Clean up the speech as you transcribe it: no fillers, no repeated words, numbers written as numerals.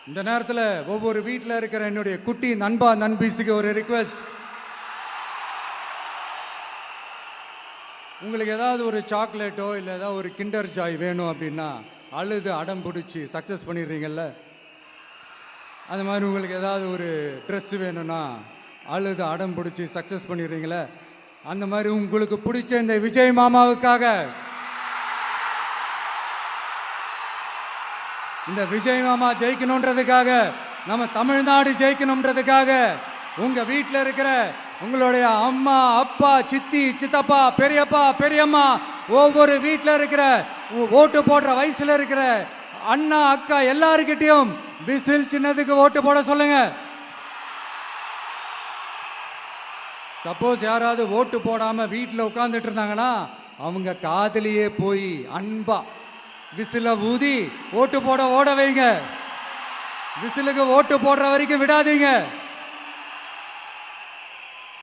இந்த நேரத்தில் ஒவ்வொரு வீட்டில் இருக்கிற என்னுடைய குட்டி நண்பா நண்பீஸுக்கு ஒரு ரிக்வெஸ்ட். உங்களுக்கு ஏதாவது ஒரு சாக்லேட்டோ இல்லை ஏதாவது ஒரு கிண்டர் ஜாய் வேணும் அப்படின்னா அழுது அடம் பிடிச்சி சக்ஸஸ் பண்ணிடுறீங்கல்ல, அந்த மாதிரி உங்களுக்கு ஏதாவது ஒரு ட்ரெஸ் வேணும்னா அழுது அடம் பிடிச்சி சக்ஸஸ் பண்ணிடுறீங்களே, அந்த மாதிரி உங்களுக்கு பிடிச்ச இந்த விஜய் மாமாவுக்காக, இந்த விஜய் மாமா ஜெயிக்கணுன்றதுக்காக, நம்ம தமிழ்நாடு ஜெயிக்கணுன்றதுக்காக உங்க வீட்டில் இருக்கிற உங்களுடைய அம்மா அப்பா சித்தி சித்தப்பா பெரியப்பா பெரியம்மா ஒவ்வொரு வீட்டில் இருக்கிற ஓட்டு போடுற வயசுல இருக்கிற அண்ணா அக்கா எல்லாருக்கிட்டையும் விசில் சின்னதுக்கு ஓட்டு போட சொல்லுங்க. சப்போஸ் யாராவது ஓட்டு போடாம வீட்டில் உட்கார்ந்துட்டு இருந்தாங்கன்னா அவங்க காதலியே போய் அன்பா விசில ஊதி ஓட்டு போட ஓட வைங்க. விசிலுக்கு ஓட்டு போடுற வரைக்கும் விடாதீங்க.